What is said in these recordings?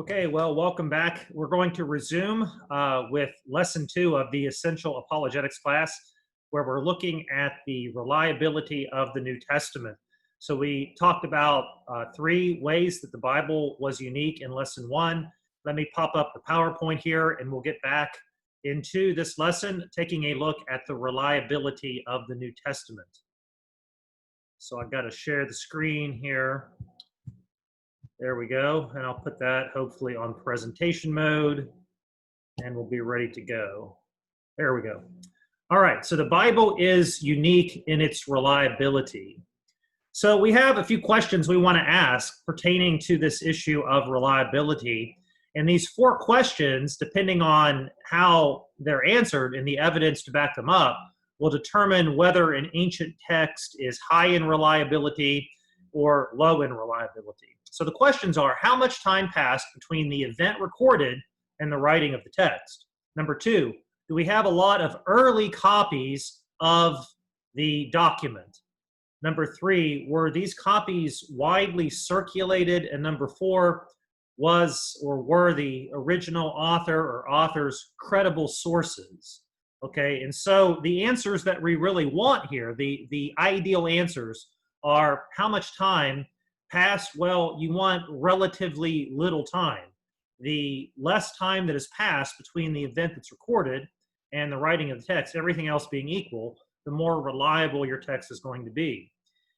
Okay, well, welcome back. We're going to resume with lesson 2 of the Essential Apologetics class, where we're looking at the reliability of the New Testament. So we talked about 3 ways that the Bible was unique in lesson 1. Let me pop up the PowerPoint here, and we'll get back into this lesson, taking a look at the reliability of the New Testament. So I've got to share the screen here. There we go, and I'll put that hopefully on presentation mode, and we'll be ready to go. There we go. All right, so the Bible is unique in its reliability. So we have a few questions we want to ask pertaining to this issue of reliability, and these 4 questions, depending on how they're answered and the evidence to back them up, will determine whether an ancient text is high in reliability or low in reliability. So the questions are, how much time passed between the event recorded and the writing of the text? Number 2, do we have a lot of early copies of the document? Number 3, were these copies widely circulated? And number 4, was or were the original author or authors credible sources? Okay, and so the answers that we really want here, the ideal answers, are how much time passed. Well, you want relatively little time. The less time that has passed between the event that's recorded and the writing of the text, everything else being equal, the more reliable your text is going to be.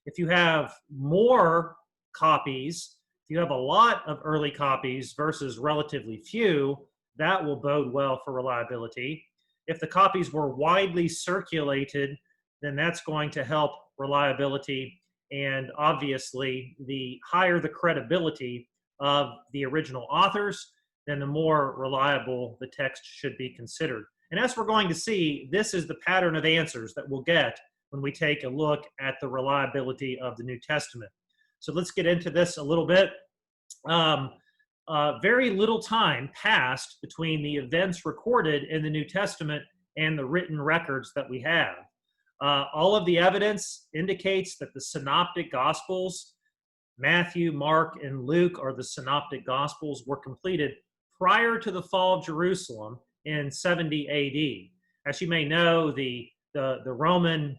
If you have more copies, if you have a lot of early copies versus relatively few, that will bode well for reliability. If the copies were widely circulated, then that's going to help reliability. And obviously, the higher the credibility of the original authors, then the more reliable the text should be considered. And as we're going to see, this is the pattern of answers that we'll get when we take a look at the reliability of the New Testament. So let's get into this a little bit. Very little time passed between the events recorded in the New Testament and the written records that we have. All of the evidence indicates that the synoptic gospels, Matthew, Mark, and Luke, are the synoptic gospels, were completed prior to the fall of Jerusalem in 70 AD. As you may know, the Roman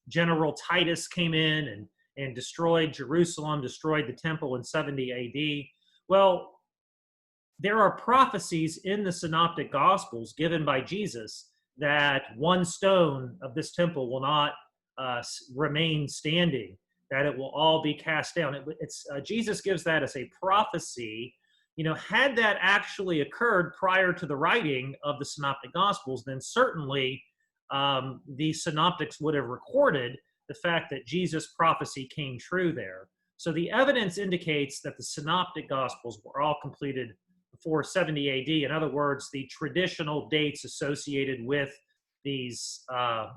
general Titus came in and destroyed Jerusalem, destroyed the temple in 70 AD. Well, there are prophecies in the synoptic gospels given by Jesus that one stone of this temple will not remain standing, that it will all be cast down. Jesus gives that as a prophecy. You know, had that actually occurred prior to the writing of the synoptic gospels, then certainly the synoptics would have recorded the fact that Jesus' prophecy came true there. So the evidence indicates that the synoptic gospels were all completed before 70 AD. In other words, the traditional dates associated with these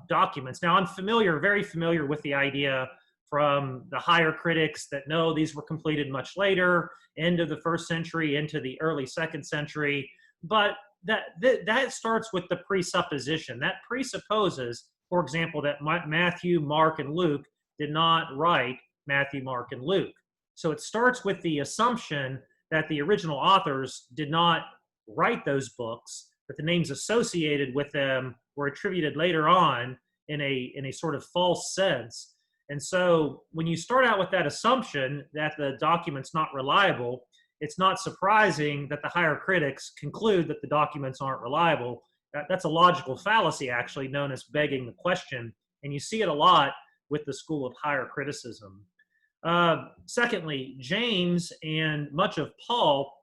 documents. Now, I'm very familiar with the idea from the higher critics that no, these were completed much later, end of the 1st century, into the early 2nd century. But that starts with the presupposition. That presupposes, for example, that Matthew, Mark, and Luke did not write Matthew, Mark, and Luke. So it starts with the assumption that the original authors did not write those books, but the names associated with them were attributed later on in a sort of false sense. And so when you start out with that assumption that the document's not reliable, it's not surprising that the higher critics conclude that the documents aren't reliable. That's a logical fallacy, actually, known as begging the question. And you see it a lot with the school of higher criticism. Secondly, James and much of Paul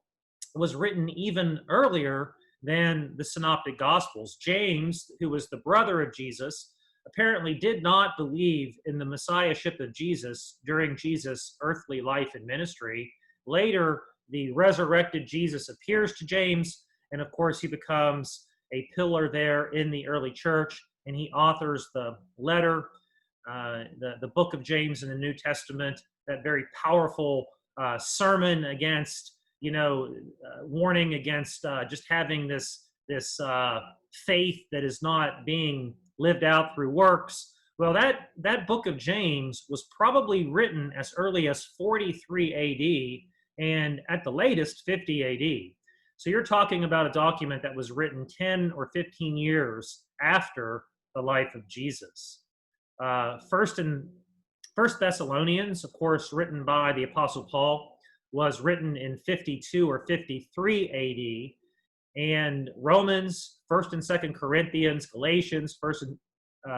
was written even earlier than the synoptic gospels. James, who was the brother of Jesus, apparently did not believe in the messiahship of Jesus during Jesus' earthly life and ministry. Later, the resurrected Jesus appears to James, and of course he becomes a pillar there in the early church, and he authors the letter, the book of James in the New Testament, that very powerful sermon against, warning against just having this faith that is not being lived out through works. Well, that book of James was probably written as early as 43 AD, and at the latest 50 AD. So you're talking about a document that was written 10 or 15 years after the life of Jesus. First Thessalonians, of course, written by the Apostle Paul, was written in 52 or 53 AD. And Romans, 1st and 2nd Corinthians, Galatians, 1st and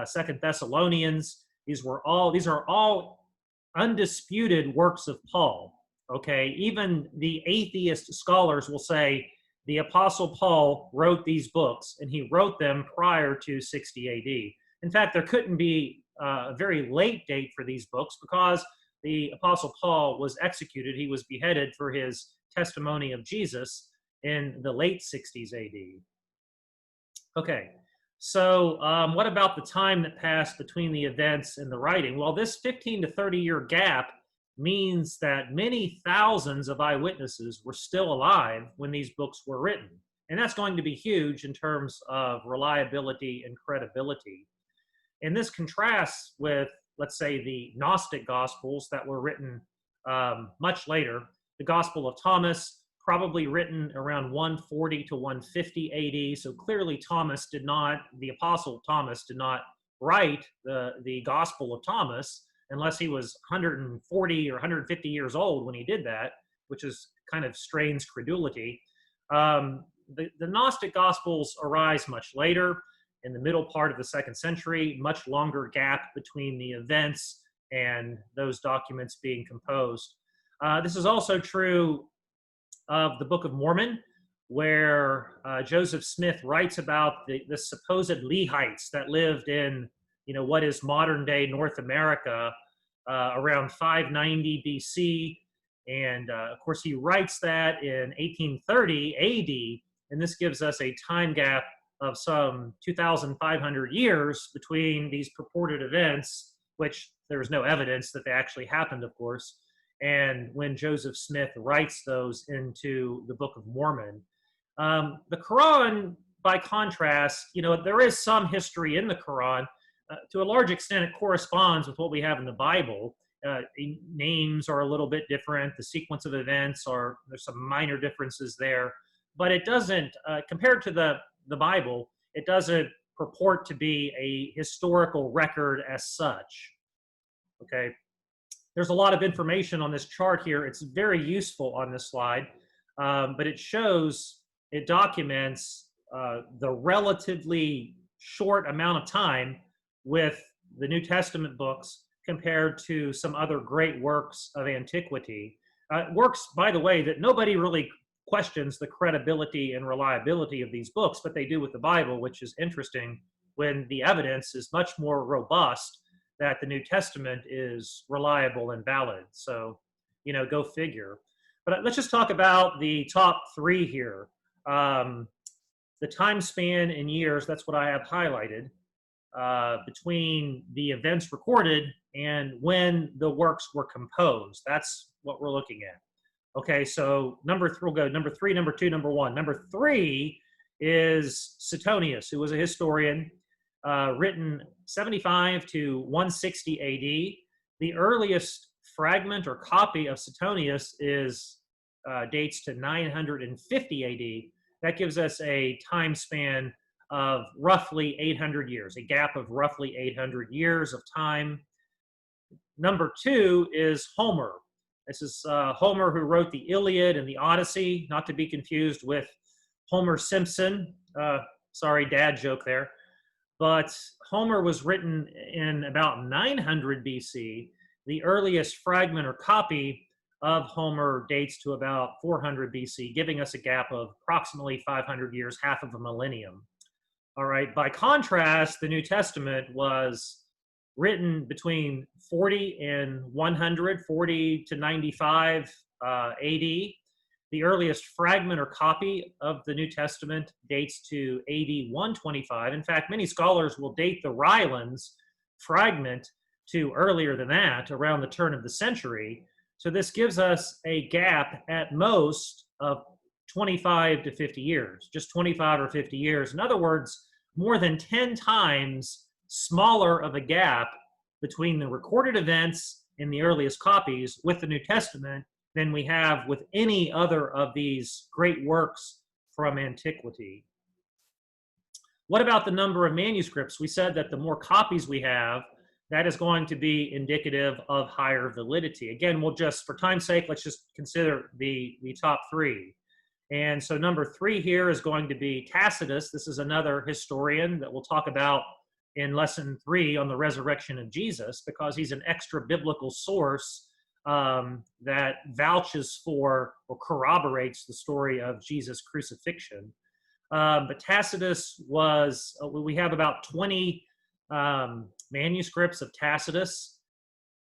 2nd Thessalonians, these are all undisputed works of Paul. Okay, even the atheist scholars will say the Apostle Paul wrote these books, and he wrote them prior to 60 AD. In fact, there couldn't be a very late date for these books because the Apostle Paul was executed. He was beheaded for his testimony of Jesus in the late 60s AD. Okay, so what about the time that passed between the events and the writing? Well, this 15 to 30-year gap means that many thousands of eyewitnesses were still alive when these books were written. And that's going to be huge in terms of reliability and credibility. And this contrasts with, let's say, the Gnostic Gospels that were written much later. The Gospel of Thomas, probably written around 140 to 150 AD. So clearly the Apostle Thomas did not write the Gospel of Thomas unless he was 140 or 150 years old when he did that, which is kind of strains credulity. The Gnostic Gospels arise much later, in the middle part of the 2nd century, much longer gap between the events and those documents being composed. This is also true of the Book of Mormon, where Joseph Smith writes about the supposed Lehites that lived in, what is modern day North America around 590 BC. And of course, he writes that in 1830 AD, and this gives us a time gap of some 2,500 years between these purported events, which there's no evidence that they actually happened, of course, and when Joseph Smith writes those into the Book of Mormon. The Quran, by contrast, there is some history in the Quran. To a large extent, it corresponds with what we have in the Bible. Names are a little bit different. The sequence of events there's some minor differences there, but it doesn't, compared to the Bible, it doesn't purport to be a historical record as such. Okay. There's a lot of information on this chart here. It's very useful on this slide, but it documents the relatively short amount of time with the New Testament books compared to some other great works of antiquity. Works, by the way, that nobody really questions the credibility and reliability of these books, but they do with the Bible, which is interesting when the evidence is much more robust that the New Testament is reliable and valid. So, go figure. But let's just talk about the top 3 here. The time span in years, that's what I have highlighted, between the events recorded and when the works were composed. That's what we're looking at. Okay, so we'll go number 3, number 2, number 1. Number 3 is Suetonius, who was a historian, written 75 to 160 AD. The earliest fragment or copy of Suetonius dates to 950 AD. That gives us a time span of roughly 800 years, a gap of roughly 800 years of time. Number 2 is Homer. This is Homer, who wrote the Iliad and the Odyssey, not to be confused with Homer Simpson. Sorry, dad joke there. But Homer was written in about 900 BC. The earliest fragment or copy of Homer dates to about 400 BC, giving us a gap of approximately 500 years, half of a millennium. All right, by contrast, the New Testament was written between 40 and 100, 40 to 95 AD. The earliest fragment or copy of the New Testament dates to AD 125. In fact, many scholars will date the Rylands fragment to earlier than that, around the turn of the century. So this gives us a gap at most of 25 to 50 years, just 25 or 50 years. In other words, more than 10 times smaller of a gap between the recorded events in the earliest copies with the New Testament than we have with any other of these great works from antiquity. What about the number of manuscripts? We said that the more copies we have, that is going to be indicative of higher validity. Again, we'll just, for time's sake, let's just consider the top three. And so number 3 here is going to be Tacitus. This is another historian that we'll talk about in lesson 3 on the resurrection of Jesus, because he's an extra biblical source that vouches for or corroborates the story of Jesus' crucifixion. But Tacitus was, we have about 20 manuscripts of Tacitus.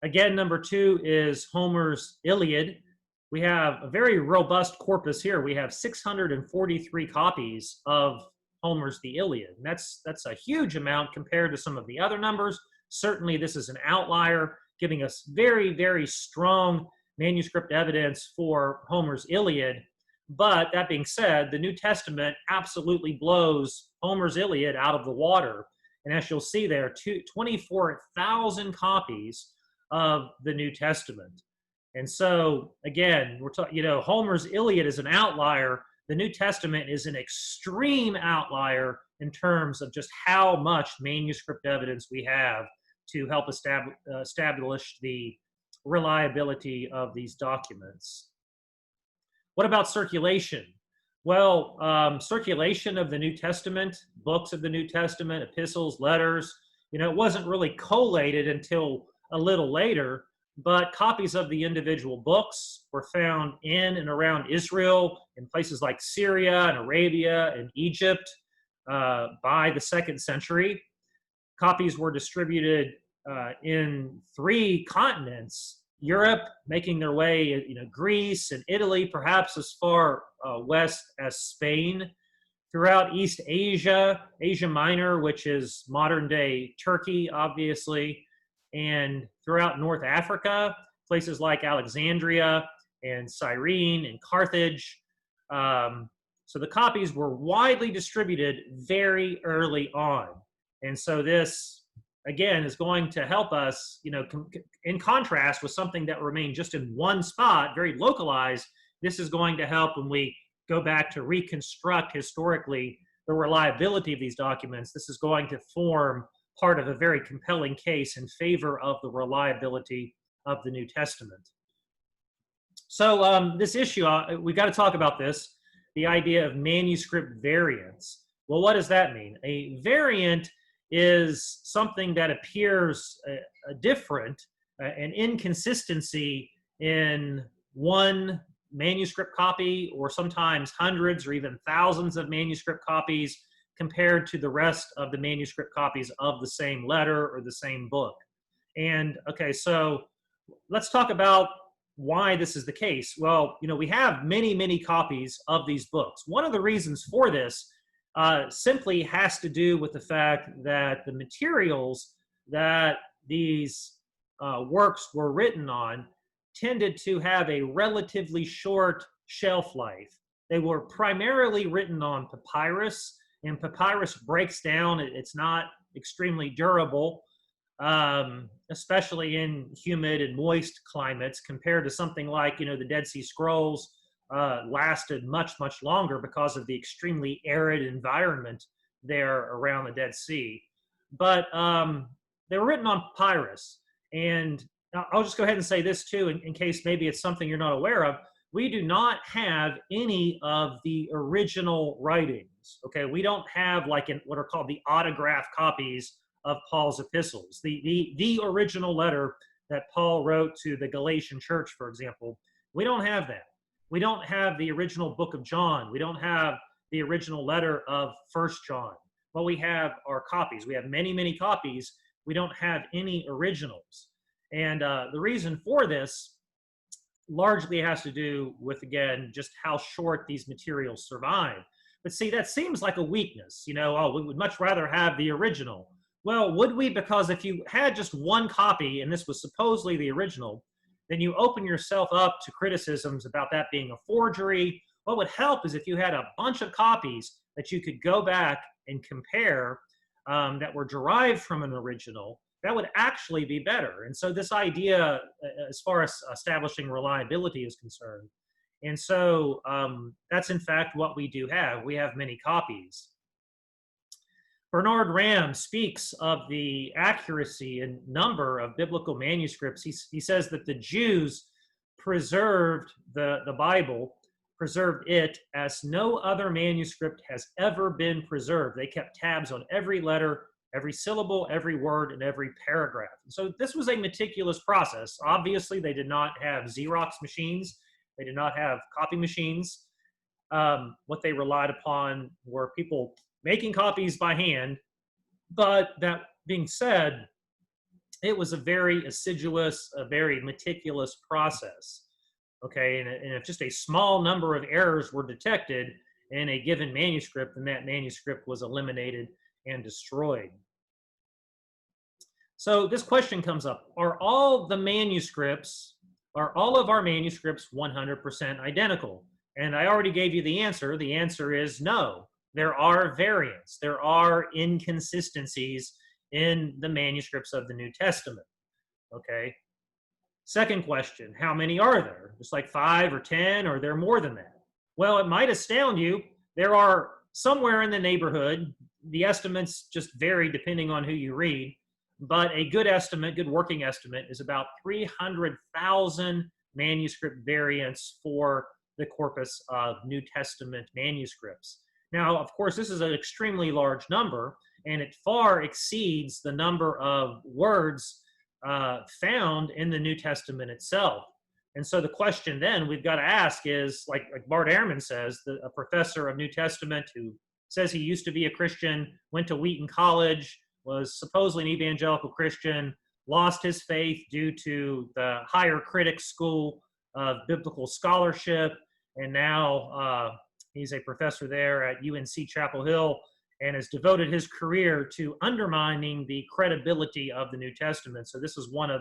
Again, number 2 is Homer's Iliad. We have a very robust corpus here. We have 643 copies of Homer's The Iliad. And that's a huge amount compared to some of the other numbers. Certainly, this is an outlier, giving us very, very strong manuscript evidence for Homer's Iliad. But that being said, the New Testament absolutely blows Homer's Iliad out of the water. And as you'll see there, 24,000 copies of the New Testament. And so, again, we're talking, Homer's Iliad is an outlier. The New Testament is an extreme outlier in terms of just how much manuscript evidence we have to help establish the reliability of these documents. What about circulation? Well, circulation of the New Testament, books of the New Testament, epistles, letters, it wasn't really collated until a little later, but copies of the individual books were found in and around Israel, in places like Syria and Arabia and Egypt by the 2nd century. Copies were distributed in 3 continents: Europe, making their way, Greece and Italy, perhaps as far west as Spain, throughout East Asia, Asia Minor, which is modern-day Turkey, obviously, and throughout North Africa, places like Alexandria and Cyrene and Carthage. So the copies were widely distributed very early on. And so this, again, is going to help us, in contrast with something that remained just in one spot, very localized. This is going to help when we go back to reconstruct historically the reliability of these documents. This is going to form part of a very compelling case in favor of the reliability of the New Testament. So this issue, we've got to talk about this, the idea of manuscript variants. Well, what does that mean? A variant is something that appears different, an inconsistency in one manuscript copy, or sometimes hundreds or even thousands of manuscript copies compared to the rest of the manuscript copies of the same letter or the same book. And okay, so let's talk about why this is the case. Well, we have many, many copies of these books. One of the reasons for this simply has to do with the fact that the materials that these works were written on tended to have a relatively short shelf life. They were primarily written on papyrus, and papyrus breaks down. It's not extremely durable, especially in humid and moist climates, compared to something like, the Dead Sea Scrolls lasted much, much longer because of the extremely arid environment there around the Dead Sea. But they were written on papyrus. And I'll just go ahead and say this too, in case maybe it's something you're not aware of. We do not have any of the original writings. Okay, we don't have what are called the autograph copies of Paul's epistles. The original letter that Paul wrote to the Galatian church, for example, we don't have that. We don't have the original book of John. We don't have the original letter of 1 John. What we have are copies. We have many, many copies. We don't have any originals. And the reason for this largely has to do with, again, just how short these materials survive. But see, that seems like a weakness. We would much rather have the original. Well, would we? Because if you had just one copy, and this was supposedly the original, then you open yourself up to criticisms about that being a forgery. What would help is if you had a bunch of copies that you could go back and compare that were derived from an original, that would actually be better. And so this idea, as far as establishing reliability is concerned, and so that's in fact what we do have. We have many copies. Bernard Ram speaks of the accuracy and number of biblical manuscripts. He says that the Jews preserved the Bible, preserved it as no other manuscript has ever been preserved. They kept tabs on every letter, every syllable, every word, and every paragraph. And so this was a meticulous process. Obviously, they did not have Xerox machines. They did not have copy machines. What they relied upon were people making copies by hand. But that being said, it was a very assiduous, a very meticulous process. Okay, and if just a small number of errors were detected in a given manuscript, then that manuscript was eliminated and destroyed. So this question comes up: are all of our manuscripts 100% identical? And I already gave you the answer. The answer is no. There are variants. There are inconsistencies in the manuscripts of the New Testament. Okay. Second question: how many are there? Just like 5 or 10, or are there more than that? Well, it might astound you. There are somewhere in the neighborhood. The estimates just vary depending on who you read, but a good estimate, good working estimate, is about 300,000 manuscript variants for the corpus of New Testament manuscripts. Now, of course, this is an extremely large number, and it far exceeds the number of words found in the New Testament itself. And so the question then we've got to ask is, like Bart Ehrman says, a professor of New Testament who says he used to be a Christian, went to Wheaton College, was supposedly an evangelical Christian, lost his faith due to the higher critic school of biblical scholarship, and now he's a professor there at UNC Chapel Hill, and has devoted his career to undermining the credibility of the New Testament. So this is one of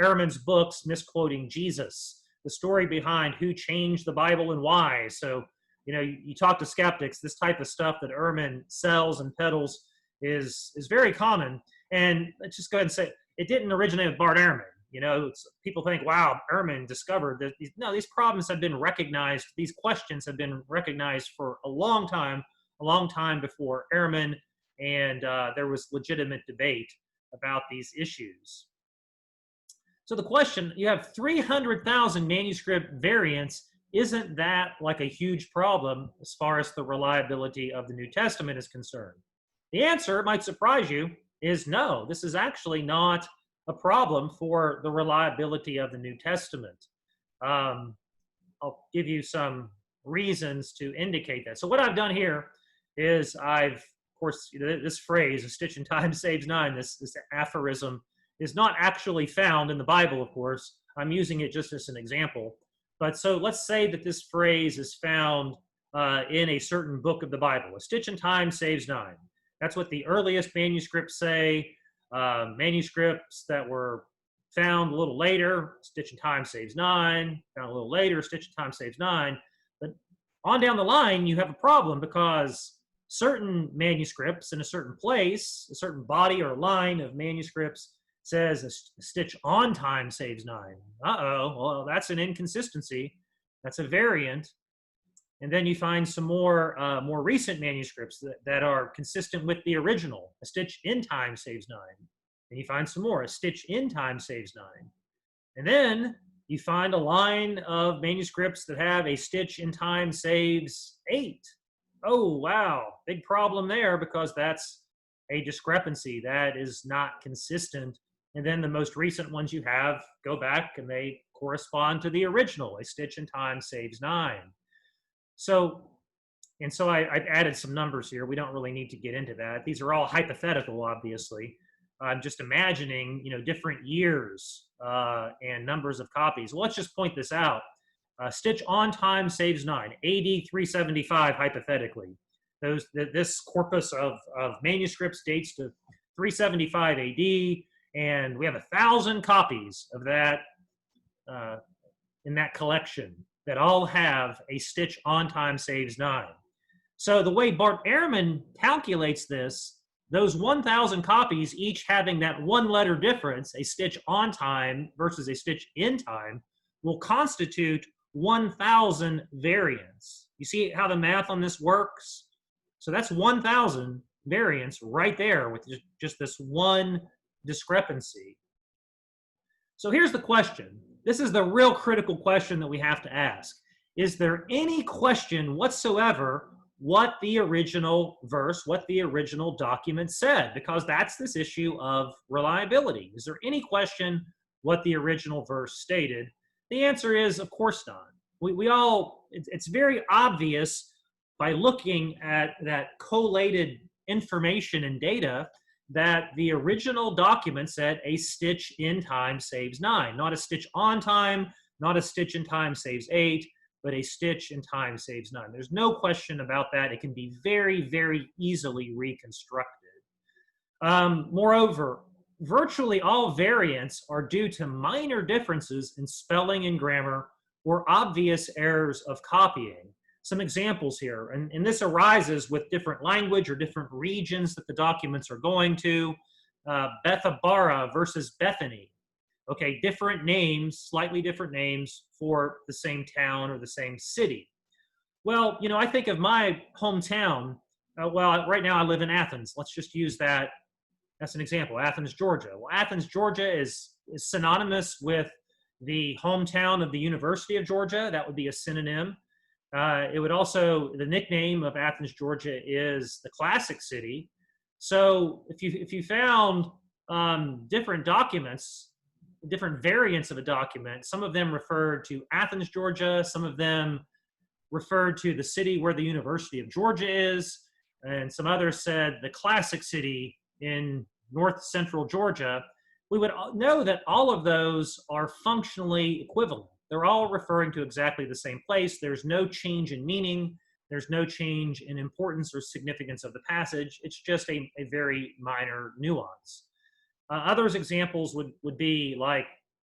Ehrman's books, Misquoting Jesus, the story behind who changed the Bible and why. So, you talk to skeptics, this type of stuff that Ehrman sells and peddles is very common. And let's just go ahead and say, it didn't originate with Bart Ehrman. People think, wow, Ehrman discovered that. No, these problems have been recognized. These questions have been recognized for a long time before Ehrman, and there was legitimate debate about these issues. So the question, you have 300,000 manuscript variants. Isn't that like a huge problem as far as the reliability of the New Testament is concerned? The answer, it might surprise you, is no. This is actually not a problem for the reliability of the New Testament. I'll give you some reasons to indicate that. So what I've done here is of course, this phrase, a stitch in time saves 9, this aphorism, is not actually found in the Bible, of course. I'm using it just as an example. But so let's say that this phrase is found in a certain book of the Bible. A stitch in time saves 9. That's what the earliest manuscripts say. Manuscripts that were found a little later, stitch in time saves 9. Found a little later, stitch in time saves 9. But on down the line, you have a problem because certain manuscripts in a certain place, a certain body or line of manuscripts, says a stitch on time saves 9. Well, that's an inconsistency. That's a variant. And then you find some more recent manuscripts that are consistent with the original. A stitch in time saves 9. And you find some more. A stitch in time saves 9. And then you find a line of manuscripts that have a stitch in time saves 8. Oh, wow. Big problem there, because that's a discrepancy. That is not consistent. And then the most recent ones you have go back and they correspond to the original. A stitch in time saves 9. So I've added some numbers here. We don't really need to get into that. These are all hypothetical, obviously. I'm just imagining, different years and numbers of copies. Well, let's just point this out. Stitch on time saves 9. AD 375, hypothetically. This corpus of manuscripts dates to 375 AD. And we have 1,000 copies of that in that collection that all have a stitch on time saves 9. So the way Bart Ehrman calculates this those 1,000 copies, each having that one letter difference, a stitch on time versus a stitch in time, will constitute 1,000 variants. You see how the math on this works? So that's 1,000 variants right there with just this one discrepancy. So here's the question. This is the real critical question that we have to ask. Is there any question whatsoever what the original verse, what the original document said? Because that's this issue of reliability. Is there any question what the original verse stated? The answer is, of course not. It's very obvious by looking at that collated information and data that the original document said a stitch in time saves 9, not a stitch on time, not a stitch in time saves 8, but a stitch in time saves 9. There's no question about that. It can be very, very easily reconstructed. Moreover, virtually all variants are due to minor differences in spelling and grammar or obvious errors of copying. Some examples here, and this arises with different language or different regions that the documents are going to. Bethabara versus Bethany. Okay, different names, slightly different names for the same town or the same city. Well, you know, I think of my hometown. Well, right now I live in Athens. Let's just use that as an example, Athens, Georgia. Well, Athens, Georgia is synonymous with the hometown of the University of Georgia. That would be a synonym. It would also, the nickname of Athens, Georgia is the classic city. So if you found different documents, different variants of a document, some of them referred to Athens, Georgia, some of them referred to the city where the University of Georgia is, and some others said the classic city in north central Georgia, we would know that all of those are functionally equivalent. They're all referring to exactly the same place. There's no change in meaning. There's no change in importance or significance of the passage. It's just a very minor nuance. Others examples would be like,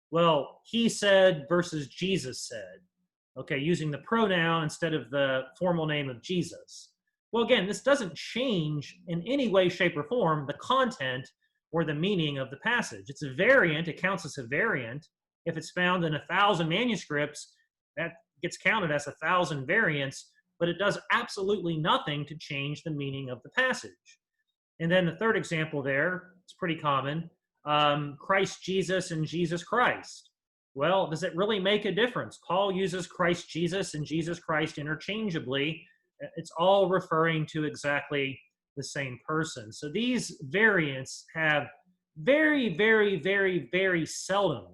well, he said versus Jesus said. Okay, using the pronoun instead of the formal name of Jesus. Well, again, this doesn't change in any way, shape, or form the content or the meaning of the passage. It's a variant. It counts as a variant. If it's found in 1,000 manuscripts, that gets counted as 1,000 variants, but it does absolutely nothing to change the meaning of the passage. And then the third example there, it's pretty common, Christ Jesus and Jesus Christ. Well, does it really make a difference? Paul uses Christ Jesus and Jesus Christ interchangeably. It's all referring to exactly the same person. So these variants have very, very, very, very seldom,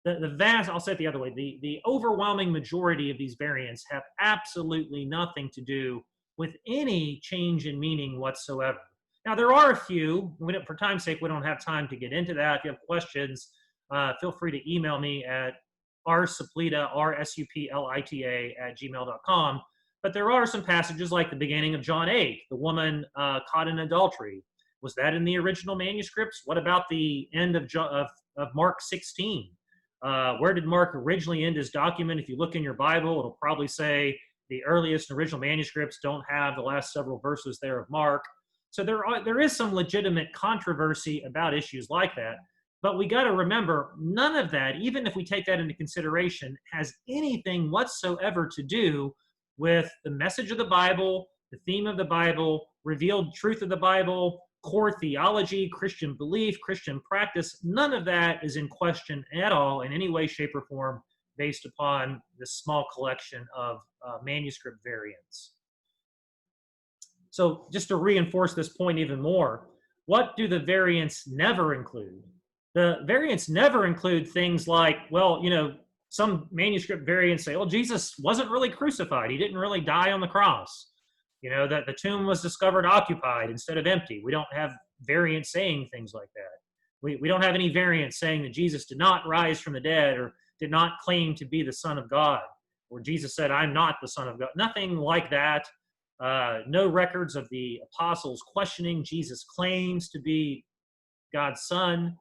the vast, I'll say it the other way, the overwhelming majority of these variants have absolutely nothing to do with any change in meaning whatsoever. Now, there are a few. For time's sake, we don't have time to get into that. If you have questions, feel free to email me at rsuplita, rsuplita @gmail.com. But there are some passages like the beginning of John 8, the woman caught in adultery. Was that in the original manuscripts? What about the end of Mark 16? Where did Mark originally end his document? If you look in your Bible, it'll probably say the earliest original manuscripts don't have the last several verses there of Mark. So there is some legitimate controversy about issues like that. But we got to remember, none of that, even if we take that into consideration, has anything whatsoever to do with the message of the Bible, the theme of the Bible, revealed truth of the Bible, core theology, Christian belief, Christian practice. None of that is in question at all in any way, shape, or form based upon this small collection of manuscript variants. So just to reinforce this point even more, what do the variants never include? The variants never include things like, well, you know, some manuscript variants say, well, Jesus wasn't really crucified. He didn't really die on the cross. You know, that the tomb was discovered occupied instead of empty. We don't have variants saying things like that. We don't have any variants saying that Jesus did not rise from the dead or did not claim to be the Son of God, or Jesus said, I'm not the Son of God. Nothing like that. No records of the apostles questioning Jesus' claims to be God's Son.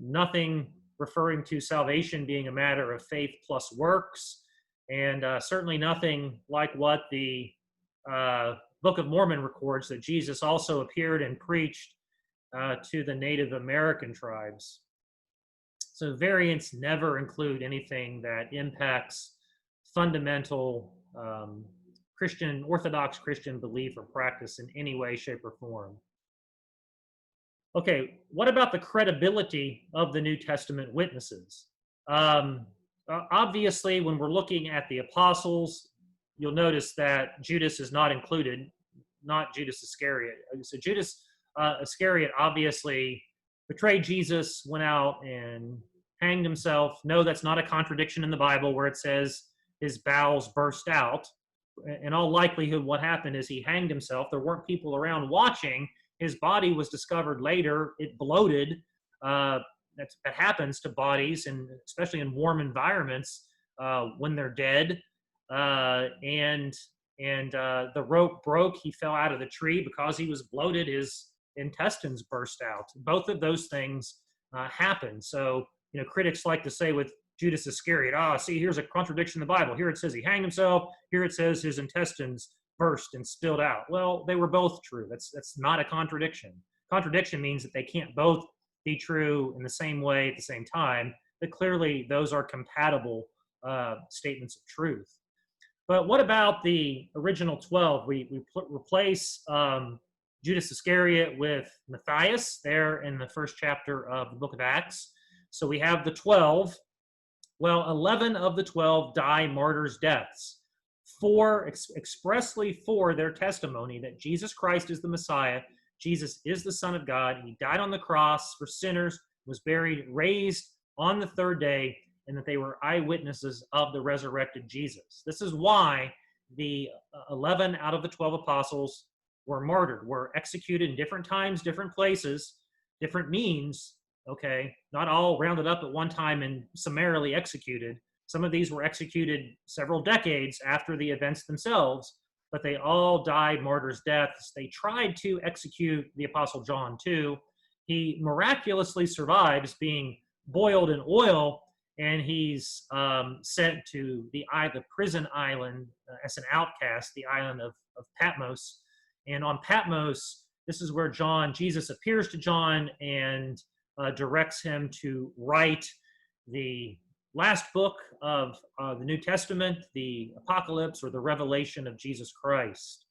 Nothing referring to salvation being a matter of faith plus works, and certainly nothing like what the Book of Mormon records that Jesus also appeared and preached to the Native American tribes. So variants never include anything that impacts fundamental Orthodox Christian belief or practice in any way, shape, or form. Okay, what about the credibility of the New Testament witnesses? Obviously, when we're looking at the apostles, you'll notice that Judas is not included, not Judas Iscariot. So Judas Iscariot obviously betrayed Jesus, went out and hanged himself. No, that's not a contradiction in the Bible where it says his bowels burst out. In all likelihood, what happened is he hanged himself. There weren't people around watching. His body was discovered later. It bloated. That happens to bodies, and especially in warm environments when they're dead. And the rope broke. He fell out of the tree because he was bloated. His intestines burst out. Both of those things happen. So, critics like to say with Judas Iscariot, see, here's a contradiction in the Bible. Here it says he hanged himself. Here it says his intestines burst and spilled out. Well, they were both true. That's not a contradiction. Contradiction means that they can't both be true in the same way at the same time, but clearly those are compatible statements of truth. But what about the original 12? We replace Judas Iscariot with Matthias there in the first chapter of the book of Acts. So we have the 12. Well, 11 of the 12 die martyrs' deaths, expressly for their testimony that Jesus Christ is the Messiah, Jesus is the Son of God, he died on the cross for sinners, was buried, raised on the third day, and that they were eyewitnesses of the resurrected Jesus. This is why the 11 out of the 12 apostles were martyred, were executed in different times, different places, different means, okay, not all rounded up at one time and summarily executed. Some of these were executed several decades after the events themselves, but they all died martyrs' deaths. They tried to execute the Apostle John too. He miraculously survives being boiled in oil, and he's sent to the prison island as an outcast, the island of Patmos. And on Patmos, this is where Jesus appears to John and directs him to write the last book of the New Testament, the Apocalypse, or the Revelation of Jesus Christ.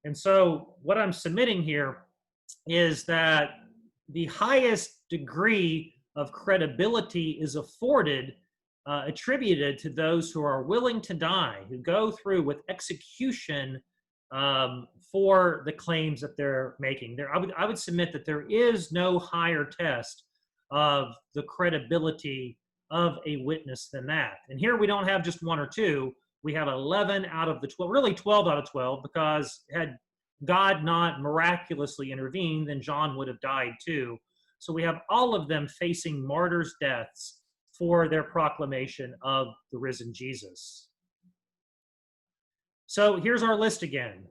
And so what I'm submitting here is that the highest degree of credibility is attributed to those who are willing to die, who go through with execution for the claims that they're making. I would submit that there is no higher test of the credibility of a witness than that. And here we don't have just one or two. We have 11 out of the 12, really 12 out of 12, because had God not miraculously intervened, then John would have died too. So we have all of them facing martyrs' deaths for their proclamation of the risen Jesus. So here's our list again.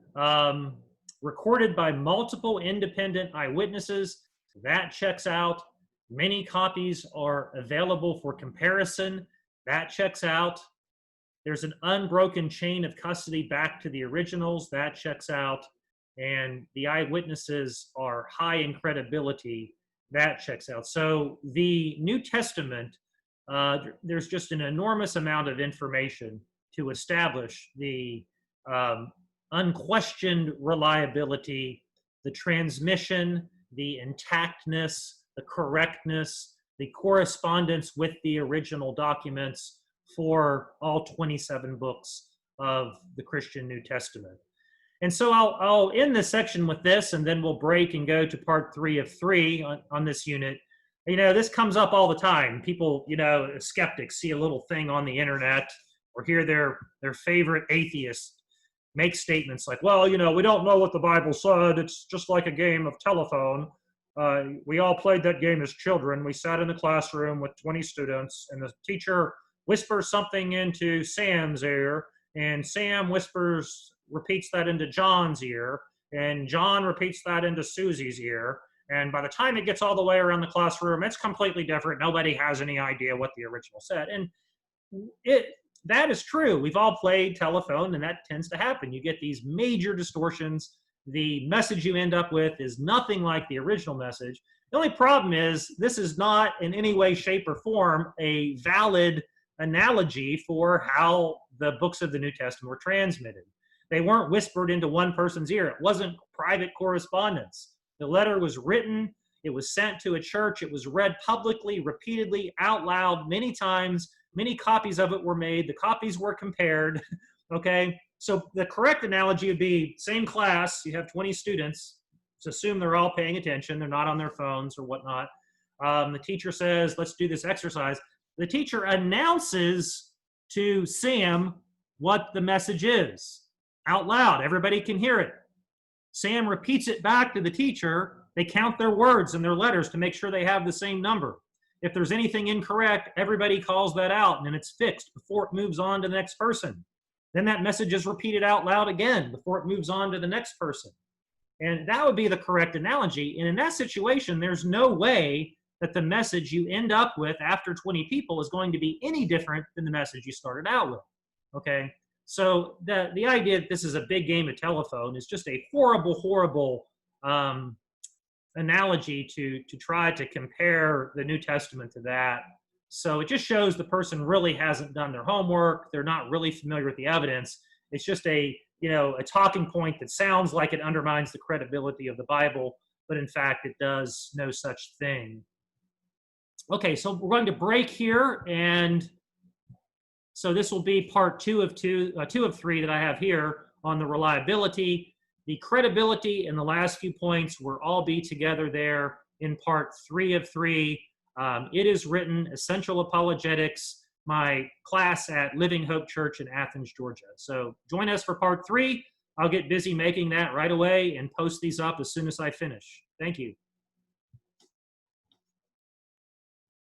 Recorded by multiple independent eyewitnesses. That checks out. Many copies are available for comparison. That checks out. There's an unbroken chain of custody back to the originals. That checks out. And the eyewitnesses are high in credibility. That checks out. So the New Testament, there's just an enormous amount of information to establish the unquestioned reliability, the transmission, the intactness, the correctness, the correspondence with the original documents for all 27 books of the Christian New Testament. And so I'll end this section with this, and then we'll break and go to part 3 of 3 on this unit. This comes up all the time. People, skeptics see a little thing on the internet or hear their favorite atheist make statements like, well, we don't know what the Bible said. It's just like a game of telephone. We all played that game as children. We sat in the classroom with 20 students, and the teacher whispers something into Sam's ear, and Sam repeats that into John's ear, and John repeats that into Susie's ear. And by the time it gets all the way around the classroom, it's completely different. Nobody has any idea what the original said. And that is true. We've all played telephone, and that tends to happen. You get these major distortions. The message you end up with is nothing like the original message. The only problem is this is not in any way, shape, or form a valid analogy for how the books of the New Testament were transmitted. They weren't whispered into one person's ear. It wasn't private correspondence. The letter was written. It was sent to a church. It was read publicly, repeatedly, out loud, many times. Many copies of it were made. The copies were compared. Okay, so the correct analogy would be same class. You have 20 students. So assume they're all paying attention. They're not on their phones or whatnot. The teacher says, let's do this exercise. The teacher announces to Sam what the message is out loud. Everybody can hear it. Sam repeats it back to the teacher. They count their words and their letters to make sure they have the same number. If there's anything incorrect, everybody calls that out, and then it's fixed before it moves on to the next person. Then that message is repeated out loud again before it moves on to the next person. And that would be the correct analogy. And in that situation, there's no way that the message you end up with after 20 people is going to be any different than the message you started out with. Okay? So the idea that this is a big game of telephone is just a horrible, horrible analogy to try to compare the New Testament to that. So it just shows the person really hasn't done their homework. They're not really familiar with the evidence. It's just a talking point that sounds like it undermines the credibility of the Bible, but in fact it does no such thing. Okay, so we're going to break here, and so this will be part two of three that I have here on the reliability. The credibility and the last few points will all be together there in part 3 of 3. It is written, Essential Apologetics, my class at Living Hope Church in Athens, Georgia. So join us for part 3. I'll get busy making that right away and post these up as soon as I finish. Thank you.